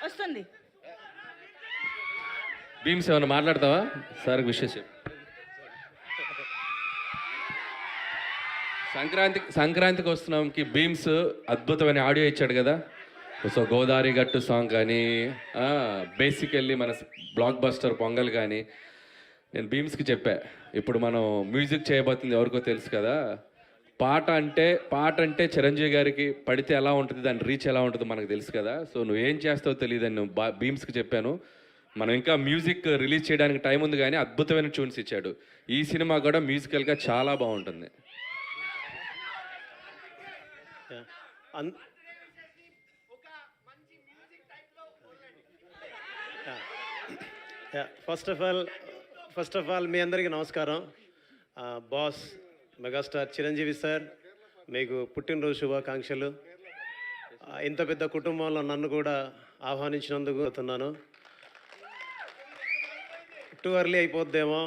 వస్తుంది. భీమ్స్ ఏమైనా మాట్లాడతావా? సార్కి విషయం చెప్పు. సంక్రాంతికి వస్తున్నాంకి భీమ్స్ అద్భుతమైన ఆడియో ఇచ్చాడు కదా. సో గోదావరి గట్టు సాంగ్ కానీ బేసికల్లీ మన బ్లాక్ బస్టర్ పొంగల్ కానీ నేను భీమ్స్కి చెప్పా. ఇప్పుడు మనం మ్యూజిక్ చేయబోతుంది ఎవరికో తెలుసు కదా. పాట అంటే చిరంజీవి గారికి పడితే ఎలా ఉంటుంది, దాని రీచ్ ఎలా ఉంటుందో మనకు తెలుసు కదా. సో నువ్వేం చేస్తావో తెలియదని నేను భీమ్స్కి చెప్పాను. మనం ఇంకా మ్యూజిక్ రిలీజ్ చేయడానికి టైం ఉంది కానీ అద్భుతమైన ట్యూన్స్ ఇచ్చాడు. ఈ సినిమా కూడా మ్యూజికల్గా చాలా బాగుంటుంది. ఫస్ట్ ఆఫ్ ఆల్ మీ అందరికీ నమస్కారం. బాస్ మెగాస్టార్ చిరంజీవి సార్, మీకు పుట్టినరోజు శుభాకాంక్షలు. ఇంత పెద్ద కుటుంబంలో నన్ను కూడా ఆహ్వానించినందుకు అవుతున్నాను. టూ ఎర్లీ అయిపోద్దేమో,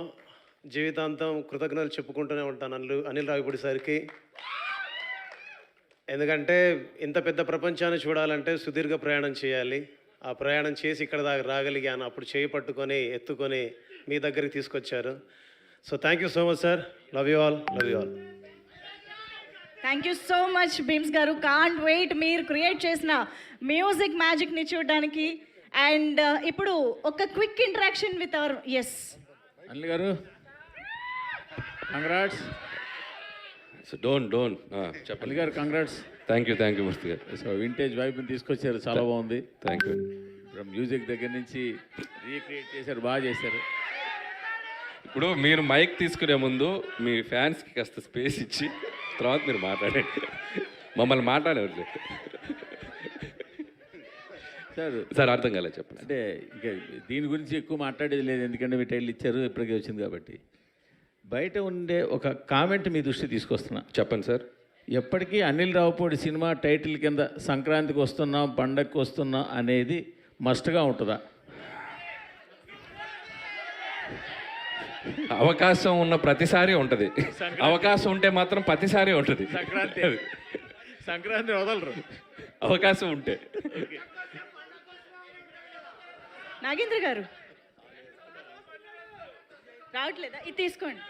జీవితాంతం కృతజ్ఞతలు చెప్పుకుంటూనే ఉంటాను అనిల్ రావిపూడి సార్కి. ఎందుకంటే ఇంత పెద్ద ప్రపంచాన్ని చూడాలంటే సుదీర్ఘ ప్రయాణం చేయాలి. ఆ ప్రయాణం చేసి ఇక్కడ దాకా రాగలిగాను. అప్పుడు చేయి పట్టుకొని ఎత్తుకొని మీ దగ్గరికి తీసుకొచ్చారు. So thank you so much sir. Love you all. Thank you so much Bheems గారు. కాంట్ వెయిట్ మీరు క్రియేట్ చేసిన మ్యూజిక్ మ్యాజిక్ని చూడడానికి. అండ్ ఇప్పుడు ఒక quick interaction with our Anil గారు, కంగ్రాట్స్. సో డోంట్ చెప్పండి గారు, కంగ్రాట్స్. థ్యాంక్ యూ మూర్తి గారు. సో వింటేజ్ వైబ్ని తీసుకొచ్చారు, చాలా బాగుంది. Thank you. మ్యూజిక్ దగ్గర నుంచి రీక్రియేట్ చేశారు, బాగా చేశారు. ఇప్పుడు మీరు మైక్ తీసుకునే ముందు మీ ఫ్యాన్స్కి కాస్త స్పేస్ ఇచ్చి తర్వాత మీరు మాట్లాడండి. మమ్మల్ని మాట్లాడేవారు సార్ అర్థం కాలేదు చెప్పండి. అంటే ఇక దీని గురించి ఎక్కువ మాట్లాడేది లేదు, ఎందుకంటే మీ టైటిల్ ఇచ్చారు, ఇప్పటికే వచ్చింది కాబట్టి. బయట ఉండే ఒక కామెంట్ మీ దృష్టి తీసుకొస్తున్నా. చెప్పండి సార్. ఎప్పటికీ అనిల్ రావుపూడి సినిమా టైటిల్ కింద సంక్రాంతికి వస్తున్నాం, పండగకి వస్తున్నాం అనేది మస్ట్గా ఉంటుందా? అవకాశం ఉన్న ప్రతిసారి ఉంటుంది. అవకాశం ఉంటే మాత్రం ప్రతిసారి ఉంటుంది. సంక్రాంతి వదలరు అవకాశం ఉంటే. నాగేంద్ర గారు రావట్లేదా? ఇది తీసుకోండి.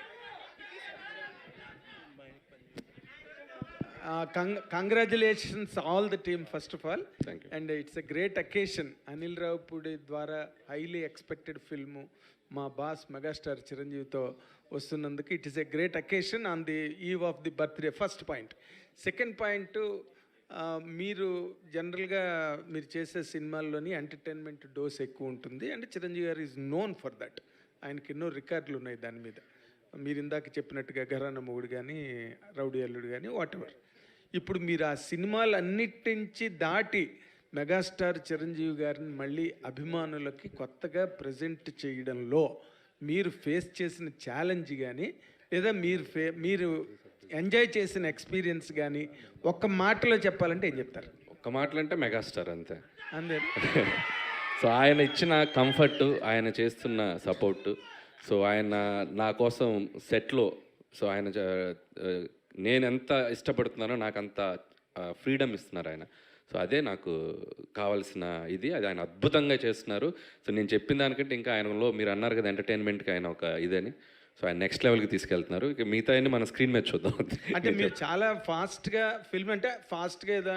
Congratulations all the team first of all. Thank you. And it's a great occasion. Anil Ravapudi ద్వారా highly expected film మా బాస్ మెగాస్టార్ చిరంజీవితో వస్తున్నందుకు it is a great occasion on the eve of the birthday. First point. Second point, మీరు జనరల్గా మీరు చేసే సినిమాల్లోని entertainment dose ఎక్కువ ఉంటుంది. అండ్ చిరంజీవి గారు ఈజ్ నోన్ ఫర్ దట్. ఆయనకి ఎన్నో రికార్డులు ఉన్నాయి దాని మీద. మీరు ఇందాక చెప్పినట్టుగా ఘరానా మొగుడు కానీ, రౌడీ అల్లుడు కానీ, వాట్ ఎవర్. ఇప్పుడు మీరు ఆ సినిమాలన్నిటి నుంచి దాటి మెగాస్టార్ చిరంజీవి గారిని మళ్ళీ అభిమానులకి కొత్తగా ప్రజెంట్ చేయడంలో మీరు ఫేస్ చేసిన ఛాలెంజ్ కానీ, లేదా మీరు ఎంజాయ్ చేసిన ఎక్స్పీరియన్స్ కానీ ఒక్క మాటలో చెప్పాలంటే ఏం చెప్తారు? ఒక్క మాటలు అంటే మెగాస్టార్ అంతే. అంతే. సో ఆయన ఇచ్చిన కంఫర్ట్, ఆయన చేస్తున్న సపోర్టు, సో ఆయన నా కోసం సెట్లో, సో ఆయన నేను ఎంత ఇష్టపడుతున్నానో నాకు అంత ఫ్రీడమ్ ఇస్తున్నారు ఆయన. సో అదే నాకు కావాల్సిన ఇది. అది ఆయన అద్భుతంగా చేస్తున్నారు. సో నేను చెప్పిన దానికంటే ఇంకా ఆయనలో మీరు అన్నారు కదా ఎంటర్టైన్మెంట్కి ఆయన ఒక ఇదని, సో ఆయన నెక్స్ట్ లెవెల్కి తీసుకెళ్తున్నారు. ఇక మిగతా అన్ని మన స్క్రీన్ మీద చూద్దాం. అంటే మీరు చాలా ఫాస్ట్గా ఫిల్మ్ అంటే ఫాస్ట్గా ఏదో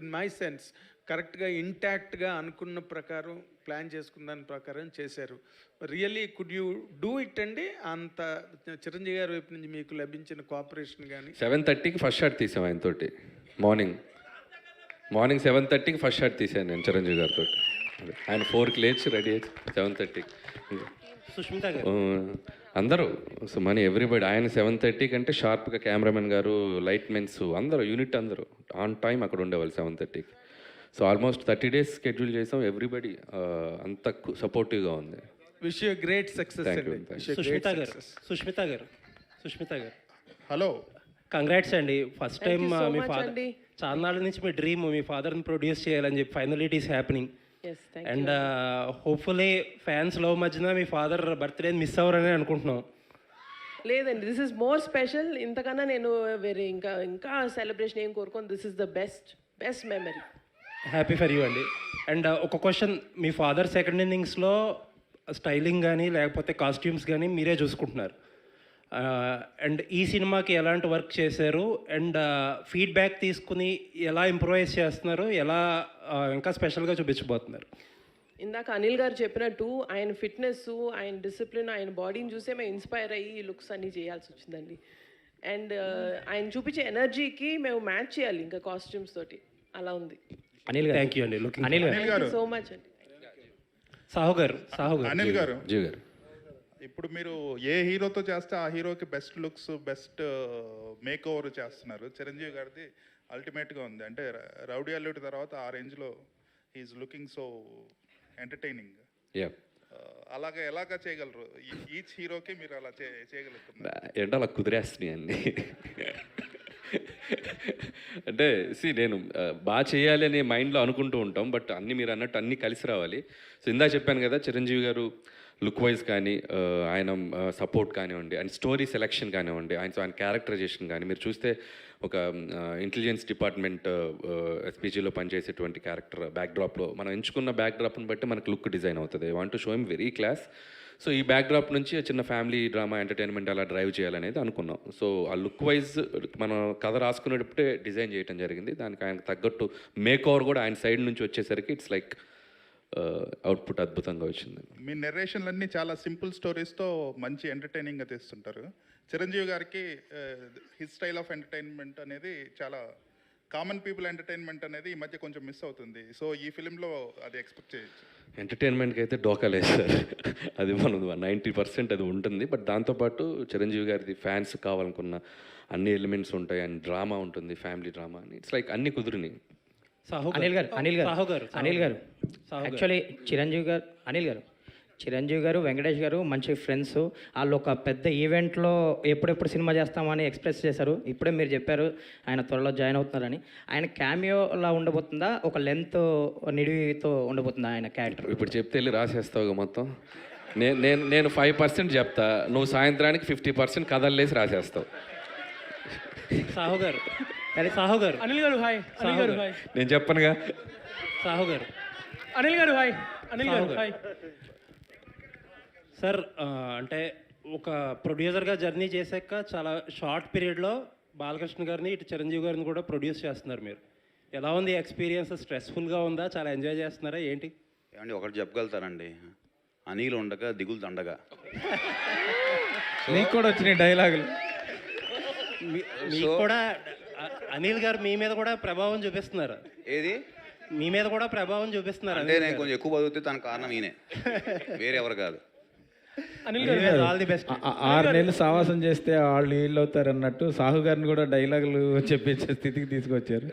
ఇన్ మై సెన్స్ కరెక్ట్గా ఇంటాక్ట్గా అనుకున్న ప్రకారం ప్లాన్ చేసుకున్న దాని ప్రకారం చేశారు. Really could you do it అండి? అంత చిరంజీవి గారి వైపు నుంచి మీకు లభించిన కోఆపరేషన్ కానీ. 7:30కి ఫస్ట్ షాట్ తీసాం ఆయనతోటి. మార్నింగ్ 7:30కి ఫస్ట్ షాట్ తీసాను నేను చిరంజీవి గారితో. ఆయన 4కి లేచి రెడీ అయ్యి 7:30కి సుష్మిత గారు అందరూ, సో మన ఎవ్రీబడి. ఆయన 7:30 కంటే షార్ప్గా కెమెరామెన్ గారు, లైట్ మెన్స్ అందరూ, యూనిట్ అందరూ ఆన్ టైం అక్కడ ఉండేవాళ్ళు 7:30కి. సో ఆల్మోస్ట్ 30 days స్కెడ్యూల్ చేసాం. ఎవ్రీబడి అంత సపోర్టివ్గా ఉంది. Wish you great success. Sushmita గారు హలో, కంగ్రాట్స్ అండి. ఫస్ట్ టైం మీ ఫాదర్ చాలా నాళ్ళ నుంచి మీ డ్రీమ్ మీ ఫాదర్ని ప్రొడ్యూస్ చేయాలని చెప్పి final it is happening. And hopefully fans love మధ్యన మీ ఫాదర్ బర్త్డే మిస్ అవ్వరని అనుకుంటున్నాం. లేదండి, దిస్ ఇస్ మోర్ స్పెషల్. ఇంతకన్నా నేను వేరే ఇంకా సెలబ్రేషన్ ఏం కోరుకోను. This is the best memory. Happy for you అండి. అండ్ ఒక క్వశ్చన్, మీ ఫాదర్ సెకండ్ ఇన్నింగ్స్లో స్టైలింగ్ కానీ లేకపోతే కాస్ట్యూమ్స్ కానీ మీరే చూసుకుంటున్నారు. అండ్ ఈ సినిమాకి ఎలాంటి వర్క్ చేశారు అండ్ ఫీడ్బ్యాక్ తీసుకుని ఎలా ఇంప్రూవైజ్ చేస్తున్నారు, ఎలా ఇంకా స్పెషల్గా చూపించబోతున్నారు? ఇందాక అనిల్ గారు చెప్పినట్టు ఆయన ఫిట్నెస్, ఆయన డిసిప్లిన్, ఆయన బాడీని చూసే మేము ఇన్స్పైర్ అయ్యి ఈ లుక్స్ అన్నీ చేయాల్సి వచ్చిందండి. అండ్ ఆయన చూపించే ఎనర్జీకి మేము మ్యాచ్ చేయాలి ఇంకా కాస్ట్యూమ్స్ తోటి, అలా ఉంది. అనిల్ గారు థ్యాంక్ యూ అండి. అనిల్ గారు సో మచ్ అండి. సాహు గారు అనిల్ గారు జీవ్ గారు, ఇప్పుడు మీరు ఏ హీరోతో చేస్తే ఆ హీరోకి best looks, best make over చేస్తున్నారు. చిరంజీవి గారిది అల్టిమేట్గా ఉంది. అంటే రౌడీ అల్లుడి తర్వాత ఆ రేంజ్లో he's looking so entertaining. Yeah, అలాగా ఎలాగా చేయగలరు? ఈచ్ హీరోకి మీరు అలా చేయగలుగుతున్నారు? ఏంటో అలా కుదిరేస్తున్నాయి అన్నీ. అంటే నేను బాగా చేయాలి అనే మైండ్లో అనుకుంటూ ఉంటాం, బట్ అన్నీ మీరు అన్నట్టు అన్నీ కలిసి రావాలి. సో ఇందాక చెప్పాను కదా, చిరంజీవి గారు లుక్ వైజ్ కానీ, ఆయన సపోర్ట్ కానివ్వండి, ఆయన స్టోరీ సెలెక్షన్ కానివ్వండి, ఆయన క్యారెక్టరైజేషన్ కానీ, మీరు చూస్తే ఒక ఇంటెలిజెన్స్ డిపార్ట్మెంట్ ఎస్పీజీలో పనిచేసేటువంటి క్యారెక్టర్ బ్యాక్డ్రాప్లో మనం ఎంచుకున్న బ్యాక్డ్రాప్ని బట్టి మనకు లుక్ డిజైన్ అవుతుంది. I want to show him very class. So ఈ బ్యాక్డ్రాప్ నుంచి చిన్న ఫ్యామిలీ డ్రామా ఎంటర్టైన్మెంట్ అలా డ్రైవ్ చేయాలనేది అనుకున్నాం. సో ఆ లుక్ వైజ్ మనం కథ రాసుకునేటప్పుడే డిజైన్ చేయడం జరిగింది. దానికి ఆయనకు తగ్గట్టు మేక్ ఓవర్ కూడా ఆయన సైడ్ నుంచి వచ్చేసరికి ఇట్స్ లైక్ అవుట్పుట్ అద్భుతంగా వచ్చింది. మీ నెరేషన్లన్నీ చాలా సింపుల్ స్టోరీస్తో మంచి ఎంటర్టైనింగ్గా తీస్తుంటారు. చిరంజీవి గారికి హిస్ స్టైల్ ఆఫ్ ఎంటర్టైన్మెంట్ అనేది చాలా కామన్ పీపుల్ ఎంటర్టైన్మెంట్ అనేది ఈ మధ్య కొంచెం మిస్ అవుతుంది. సో ఈ ఫిలింలో అది ఎక్స్పెక్ట్ చేయొచ్చు. ఎంటర్టైన్మెంట్కి అయితే డోకా లేదు సార్, అది మనది 90% అది ఉంటుంది. బట్ దాంతోపాటు చిరంజీవి గారిది ఫ్యాన్స్ కావాలనుకున్న అన్ని ఎలిమెంట్స్ ఉంటాయి, అండ్ డ్రామా ఉంటుంది, ఫ్యామిలీ డ్రామా అని. ఇట్స్ లైక్ అన్ని కుదిరినాయి. అనిల్ గారు యాక్చువల్లీ చిరంజీవి గారు వెంకటేష్ గారు మంచి ఫ్రెండ్స్. వాళ్ళు ఒక పెద్ద ఈవెంట్లో ఎప్పుడెప్పుడు సినిమా చేస్తామని ఎక్స్ప్రెస్ చేశారు. ఇప్పుడే మీరు చెప్పారు ఆయన త్వరలో జాయిన్ అవుతున్నారని. ఆయన క్యామియోలా ఉండబోతుందా, ఒక లెంత్ నిడివితో ఉండబోతుందా ఆయన క్యారెక్టర్? ఇప్పుడు చెప్తే వెళ్ళి రాసేస్తావు మొత్తం. నేను 5% చెప్తా, నువ్వు సాయంత్రానికి 50% కథల్లేసి రాసేస్తావు. సాహు గారు అనిల్ గారు హాయ్. నేను చెప్పనుగా. సాహు గారు అనిల్ గారు హాయ్. సార్, అంటే ఒక ప్రొడ్యూసర్గా జర్నీ చేశాక చాలా షార్ట్ పీరియడ్లో బాలకృష్ణ గారిని, ఇటు చిరంజీవి గారిని కూడా ప్రొడ్యూస్ చేస్తున్నారు మీరు. ఎలా ఉంది ఎక్స్పీరియన్స్? స్ట్రెస్ఫుల్గా ఉందా, చాలా ఎంజాయ్ చేస్తున్నారా ఏంటి? ఏమండి ఒకటి చెప్పగలుగుతారండి, అనిల్ ఉండగా దిగులు దండగా. నీకు కూడా వచ్చినాయి డైలాగులు. మీకు కూడా అనిల్ గారు మీ మీద కూడా ప్రభావం చూపిస్తున్నారు. ఏది మీ మీద కూడా ప్రభావం చూపిస్తున్నారు అంటే నేను కొంచెం ఎక్కువ బతుకుతే తన కారణం ఈయనే, వేరే ఎవరు కాదు. అనిల్ గారు ఆల్ ది బెస్ట్. 6 నెలలు సావాసం చేస్తే వాళ్ళు వీళ్ళు అవుతారు అన్నట్టు సాహు గారిని కూడా డైలాగులు చెప్పించే స్థితికి తీసుకొచ్చారు.